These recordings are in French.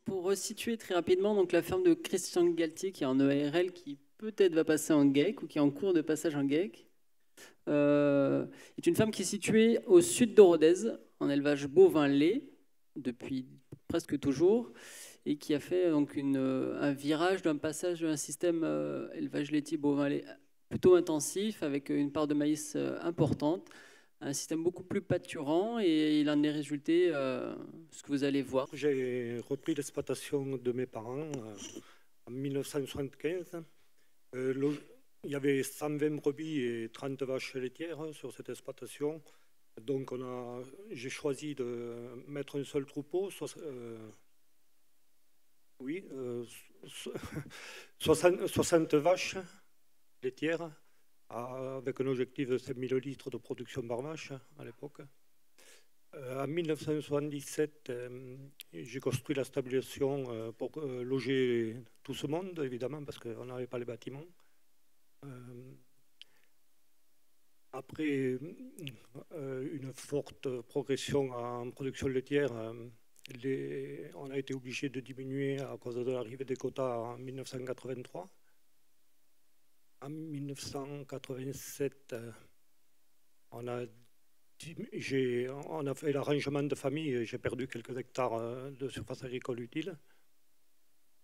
pour resituer très rapidement, donc la ferme de Christian Galtier, qui est en EARL, qui peut-être va passer en GEC ou qui est en cours de passage en GEC, est une ferme qui est située au sud de Rodez, en élevage bovin-lait, depuis presque toujours, et qui a fait donc un virage d'un passage d'un système élevage laitier bovin-lait plutôt intensif, avec une part de maïs importante, un système beaucoup plus pâturant, et il en est résulté ce que vous allez voir. J'ai repris l'exploitation de mes parents en 1975. Il y avait 120 brebis et 30 vaches laitières sur cette exploitation. Donc j'ai choisi de mettre un seul troupeau, 60 vaches laitières, avec un objectif de 5000 litres de production par vache à l'époque. En 1977, j'ai construit la stabilisation pour loger tout ce monde, évidemment, parce qu'on n'avait pas les bâtiments. Après une forte progression en production laitière, on a été obligé de diminuer à cause de l'arrivée des quotas en 1983. En 1987, on a fait l'arrangement de famille, j'ai perdu quelques hectares de surface agricole utile.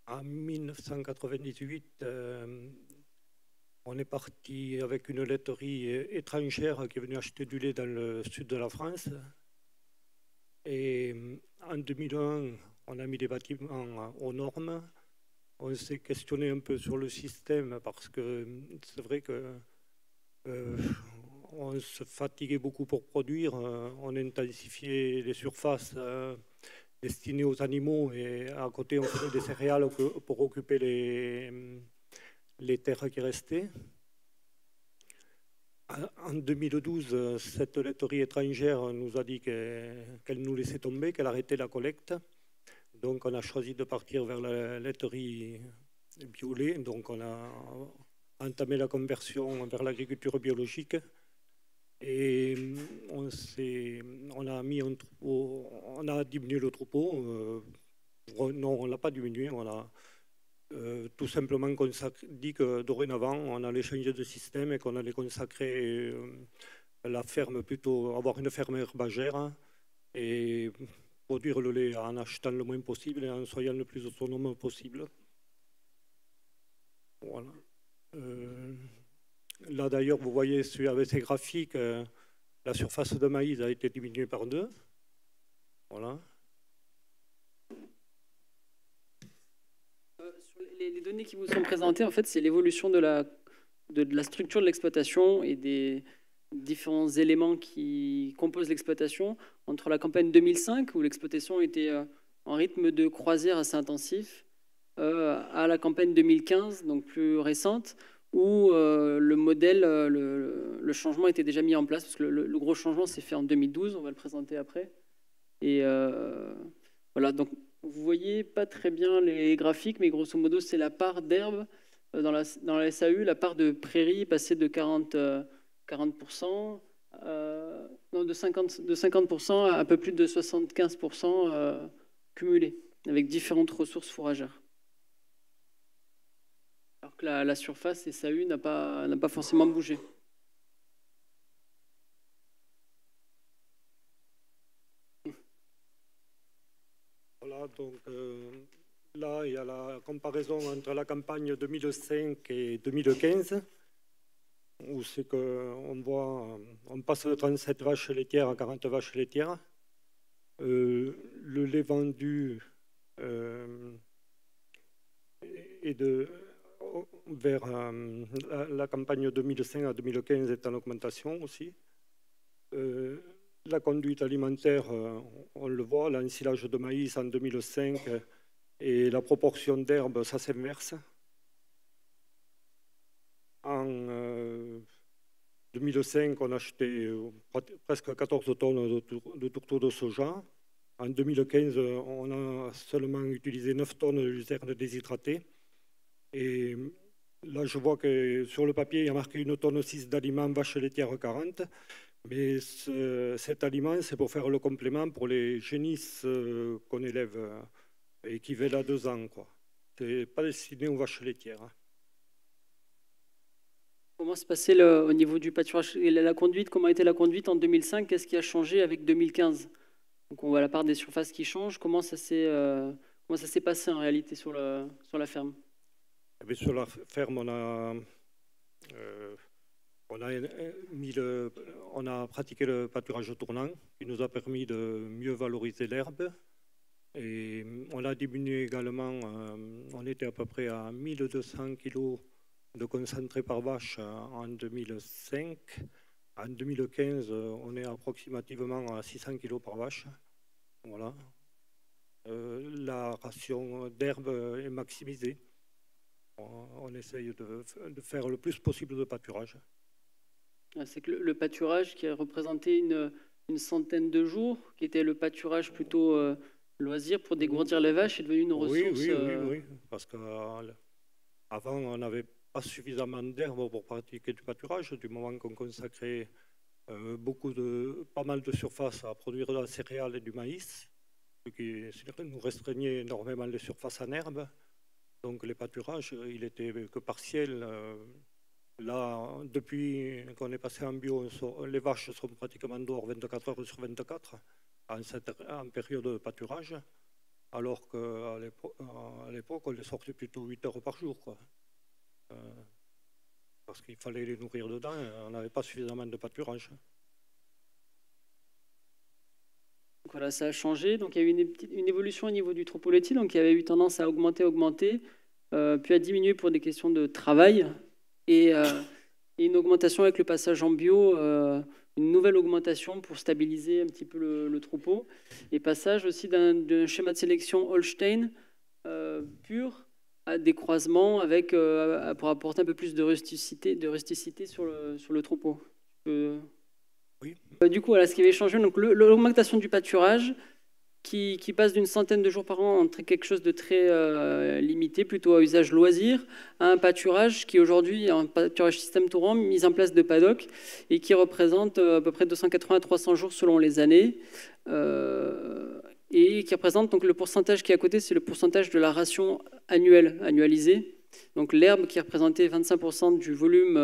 En 1998, on est parti avec une laiterie étrangère qui est venue acheter du lait dans le sud de la France. Et en 2001, on a mis les bâtiments aux normes. On s'est questionné un peu sur le système parce que c'est vrai que on se fatiguait beaucoup pour produire, on intensifiait les surfaces destinées aux animaux et à côté on faisait des céréales pour occuper les terres qui restaient. En 2012, cette laiterie étrangère nous a dit qu'elle nous laissait tomber, qu'elle arrêtait la collecte. Donc on a choisi de partir vers la laiterie bio-lait. Donc on a entamé la conversion vers l'agriculture biologique. Et on a diminué le troupeau. Non, on ne l'a pas diminué. On a tout simplement dit que dorénavant, on allait changer de système et qu'on allait consacrer la ferme plutôt, avoir une ferme herbagère et produire le lait en achetant le moins possible et en soyant le plus autonome possible. Voilà. Là d'ailleurs, vous voyez avec ces graphiques, la surface de maïs a été diminuée par 2. Voilà. Sur les données qui vous sont présentées, en fait, c'est l'évolution de la structure de l'exploitation et des différents éléments qui composent l'exploitation entre la campagne 2005, où l'exploitation était en rythme de croisière assez intensif, à la campagne 2015, donc plus récente, où le modèle, le changement était déjà mis en place, parce que le gros changement s'est fait en 2012, on va le présenter après. Et voilà, donc vous voyez pas très bien les graphiques, mais grosso modo, c'est la part d'herbe dans la SAU, la part de prairie passée de 40%, non, de 50% à un peu plus de 75% cumulés, avec différentes ressources fourragères. Alors que la surface SAU n'a pas forcément bougé. Voilà, donc là, il y a la comparaison entre la campagne 2005 et 2015, où c'est qu'on voit, on passe de 37 vaches laitières à 40 vaches laitières. Le lait vendu est vers la campagne 2005 à 2015 est en augmentation aussi. La conduite alimentaire, on le voit, l'ensilage de maïs en 2005 et la proportion d'herbe, ça s'inverse. En 2005, on achetait presque 14 tonnes de tourteaux de soja. En 2015, on a seulement utilisé 9 tonnes de luzerne déshydratée. Et là, je vois que sur le papier, il y a marqué 1,6 tonne d'aliments vache laitière 40. Mais cet aliment, c'est pour faire le complément pour les génisses qu'on élève et qui veulent à 2 ans, quoi. C'est pas destiné aux vaches laitières, hein. Comment se passait au niveau du pâturage et la conduite? Comment était la conduite en 2005? Qu'est-ce qui a changé avec 2015? Donc on voit la part des surfaces qui change. Comment ça s'est passé en réalité sur la ferme? Eh bien, sur la ferme, on a pratiqué le pâturage tournant, qui nous a permis de mieux valoriser l'herbe. Et on a diminué également, on était à peu près à 1200 kg de concentré par vache en 2005. En 2015, on est approximativement à 600 kg par vache. Voilà. La ration d'herbe est maximisée. On essaye de faire le plus possible de pâturage. C'est que le pâturage qui a représenté une centaine de jours, qui était le pâturage plutôt loisir pour dégourdir les vaches, est devenu une ressource. Oui, parce qu'avant, on n'avait pas suffisamment d'herbe pour pratiquer du pâturage, du moment qu'on consacrait pas mal de surface à produire de la céréale et du maïs, ce qui nous restreignait énormément les surfaces en herbe. Donc les pâturages, il n'était que partiel. Là, depuis qu'on est passé en bio, les vaches sont pratiquement dehors 24 heures sur 24 en période de pâturage, alors qu'à l'époque, on les sortait plutôt 8 heures par jour, quoi. Parce qu'il fallait les nourrir dedans, et on n'avait pas suffisamment de pâturage. Donc voilà, ça a changé. Donc il y a eu une évolution au niveau du troupeau laitier, donc il y avait eu tendance à augmenter, puis à diminuer pour des questions de travail, et une augmentation avec le passage en bio, une nouvelle augmentation pour stabiliser un petit peu le troupeau, et passage aussi d'un schéma de sélection Holstein pur à des croisements avec, pour apporter un peu plus de rusticité sur le troupeau. Oui. Du coup, voilà ce qui avait changé. Donc l'augmentation du pâturage qui passe d'une centaine de jours par an entre quelque chose de très limité, plutôt à usage loisir, à un pâturage qui aujourd'hui est un pâturage système tourant mis en place de paddock et qui représente à peu près 280 à 300 jours selon les années. Et qui représente donc le pourcentage qui est à côté, c'est le pourcentage de la ration annualisée. Donc l'herbe qui représentait 25% du volume,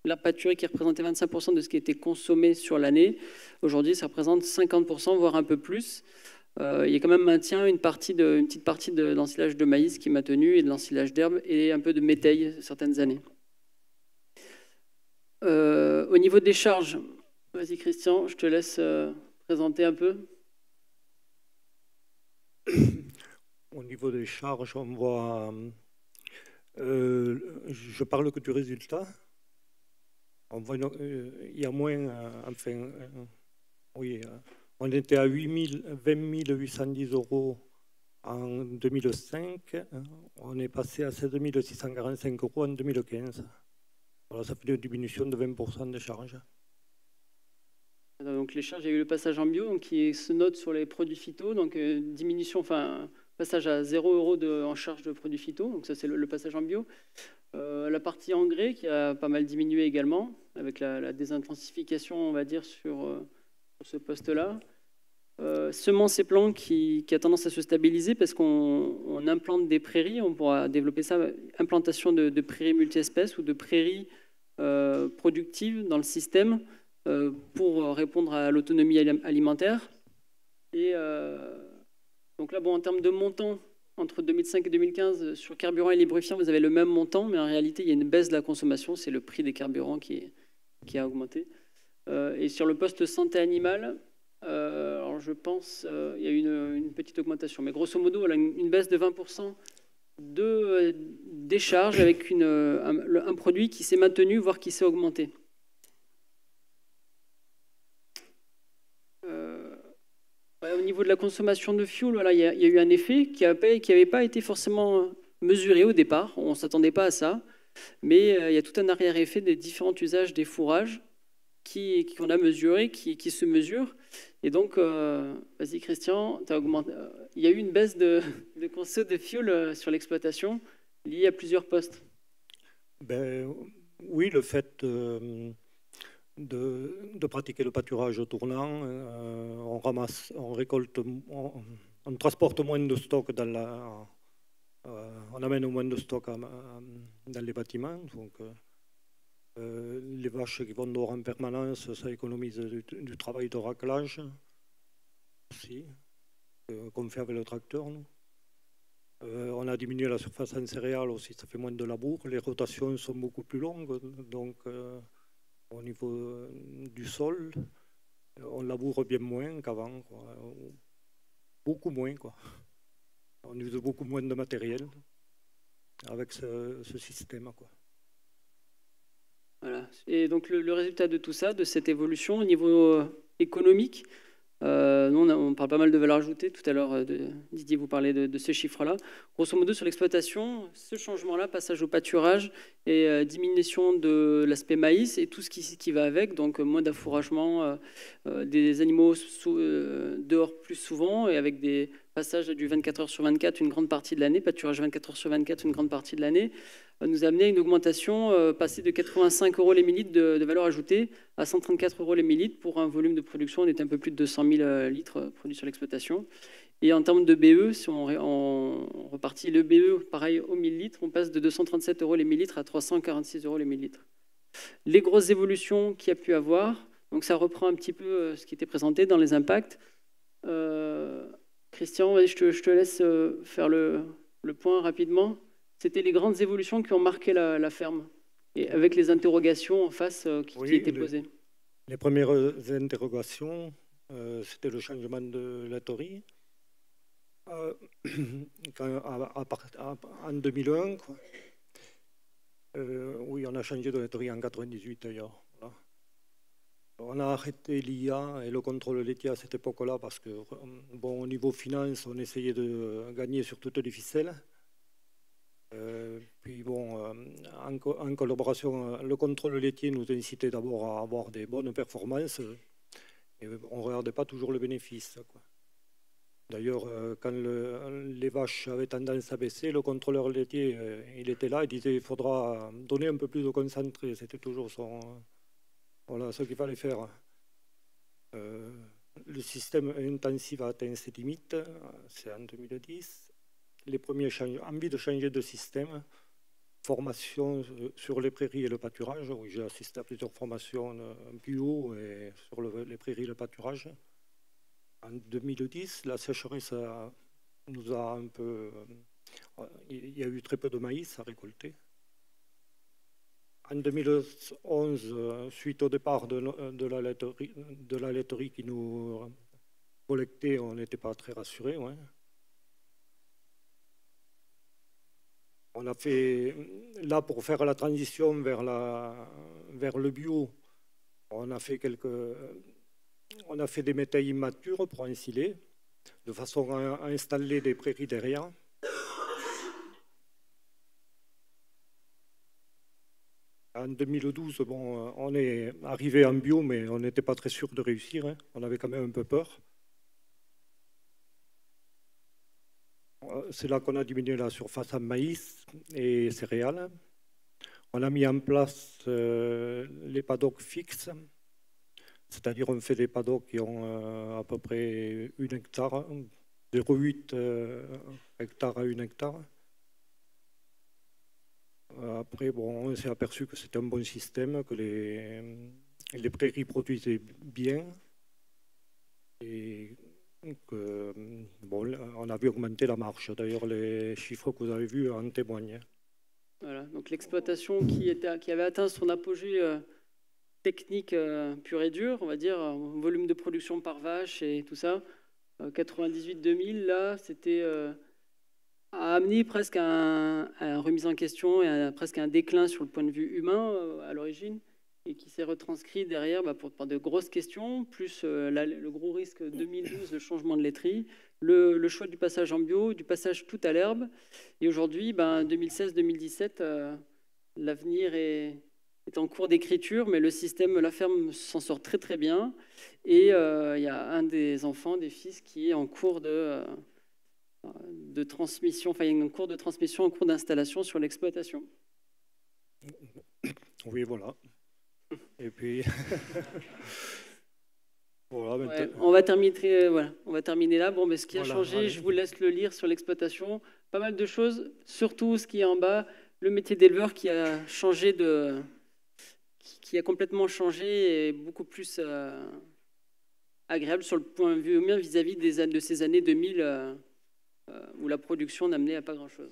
l'herbe pâturée qui représentait 25% de ce qui était consommé sur l'année. Aujourd'hui, ça représente 50%, voire un peu plus. Il y a quand même maintien une petite partie de l'ensilage de maïs qui est maintenu et de l'ensilage d'herbe et un peu de métail certaines années. Au niveau des charges, vas-y Christian, je te laisse présenter un peu. Au niveau des charges, on voit, je parle que du résultat. On voit, il y a moins, oui, on était à 20 810 € en 2005, on est passé à 7 645 € en 2015. Voilà, ça fait une diminution de 20% des charges. Donc les charges, il y a eu le passage en bio, donc qui se note sur les produits phyto, donc diminution, enfin passage à 0 € en charge de produits phyto, donc ça c'est le passage en bio. La partie engrais qui a pas mal diminué également, avec la désintensification, on va dire, sur ce poste-là. Semences et plants qui a tendance à se stabiliser parce qu'on implante des prairies, on pourra développer ça, implantation de prairies multi-espèces ou de prairies productives dans le système pour répondre à l'autonomie alimentaire. Et donc là, bon, en termes de montant, entre 2005 et 2015, sur carburant et lubrifiant, vous avez le même montant, mais en réalité, il y a une baisse de la consommation, c'est le prix des carburants qui a augmenté. Et sur le poste santé animale, alors je pense il y a eu une petite augmentation, mais grosso modo, voilà, une baisse de 20% des charges avec un produit qui s'est maintenu, voire qui s'est augmenté. Au niveau de la consommation de fuel, voilà, il y a eu un effet qui n'avait pas été forcément mesuré au départ. On ne s'attendait pas à ça. Mais il y a tout un arrière-effet des différents usages des fourrages qu'on a mesuré, qui se mesurent. Et donc, vas-y Christian, il y a eu une baisse de conso de fuel sur l'exploitation liée à plusieurs postes. Ben, oui, le fait de pratiquer le pâturage tournant, on récolte on transporte moins de stock on amène moins de stock dans les bâtiments. Donc, les vaches qui vont dehors en permanence, ça économise du travail de raclage aussi, qu'on fait avec le tracteur. Nous. On a diminué la surface en céréales aussi, ça fait moins de labour. Les rotations sont beaucoup plus longues, donc au niveau du sol, on laboure bien moins qu'avant, beaucoup moins, quoi. On use beaucoup moins de matériel avec ce système, quoi. Voilà. Et donc le résultat de tout ça, de cette évolution au niveau économique, nous on parle pas mal de valeur ajoutée. Tout à l'heure, Didier, vous parlez de ces chiffres-là. Grosso modo, sur l'exploitation, ce changement-là, passage au pâturage et diminution de l'aspect maïs et tout ce qui va avec, donc moins d'affouragement, des animaux dehors plus souvent et avec des passages du 24 heures sur 24 une grande partie de l'année, pâturage 24 heures sur 24 une grande partie de l'année, nous a amené à une augmentation passée de 85 € les millilitres de valeur ajoutée à 134 € les millilitres pour un volume de production. On est un peu plus de 200 000 litres produits sur l'exploitation. Et en termes de BE, si on repartit le BE, pareil, au 1000 litres, on passe de 237 € les millilitres à 346 € les millilitres. Les grosses évolutions qu'il y a pu avoir, donc ça reprend un petit peu ce qui était présenté dans les impacts. Christian, je te laisse faire le point rapidement. C'était les grandes évolutions qui ont marqué la ferme, et avec les interrogations en face qui étaient posées. Les premières interrogations, c'était le changement de laiterie. En 2001, quoi. Oui, on a changé de laiterie en 98 d'ailleurs. Voilà. On a arrêté l'IA et le contrôle laitier à cette époque-là parce que, bon, au niveau finance, on essayait de gagner sur toutes les ficelles. Puis bon, en collaboration, le contrôle laitier nous incitait d'abord à avoir des bonnes performances et on ne regardait pas toujours le bénéfice, quoi. D'ailleurs, quand les vaches avaient tendance à baisser, le contrôleur laitier, il était là, il disait il faudra donner un peu plus de concentré. C'était toujours voilà, ce qu'il fallait faire. Le système intensif a atteint ses limites, c'est en 2010. Les premiers envie de changer de système, formation sur les prairies et le pâturage. Oui, j'ai assisté à plusieurs formations bio et sur les prairies et le pâturage. En 2010, la sécheresse nous a un peu... Il y a eu très peu de maïs à récolter. En 2011, suite au départ de la laiterie qui nous collectait, on n'était pas très rassurés. Ouais. On a fait, là, pour faire la transition vers le bio, on a fait des métayers immatures pour ensiler, de façon à installer des prairies derrière. En 2012, bon, on est arrivé en bio, mais on n'était pas très sûr de réussir. Hein. On avait quand même un peu peur. C'est là qu'on a diminué la surface en maïs et céréales. On a mis en place les paddocks fixes, c'est-à-dire on fait des paddocks qui ont à peu près 1 hectare, 0,8 hectares à 1 hectare. Après, bon, on s'est aperçu que c'était un bon système, que les prairies produisaient bien et que, bon, on a vu augmenter la marche. D'ailleurs, les chiffres que vous avez vus en témoignent. Voilà, donc l'exploitation qui avait atteint son apogée technique pure et dure, on va dire, volume de production par vache et tout ça, 98-2000, là, c'était... a amené presque à une remise en question et presque un déclin sur le point de vue humain à l'origine, et qui s'est retranscrit derrière par de grosses questions, plus le gros risque 2012, le changement de laiterie, le choix du passage en bio, du passage tout à l'herbe. Et aujourd'hui, 2016-2017, l'avenir est en cours d'écriture, mais le système, la ferme s'en sort très très bien. Et il y a un des enfants, des fils, qui est en cours de transmission, enfin il y a un cours de transmission, un cours d'installation sur l'exploitation. Oui, voilà. Et puis, Voilà, Ouais, on va terminer, voilà, on va terminer là. Bon, mais ce qui a Voilà, changé, allez. je vous laisse le lire sur l'exploitation. Pas mal de choses, surtout ce qui est en bas, le métier d'éleveur qui a changé qui a complètement changé et beaucoup plus agréable sur le point de vue humain vis-à-vis de ces années 2000 où la production n'amenait à pas grand-chose.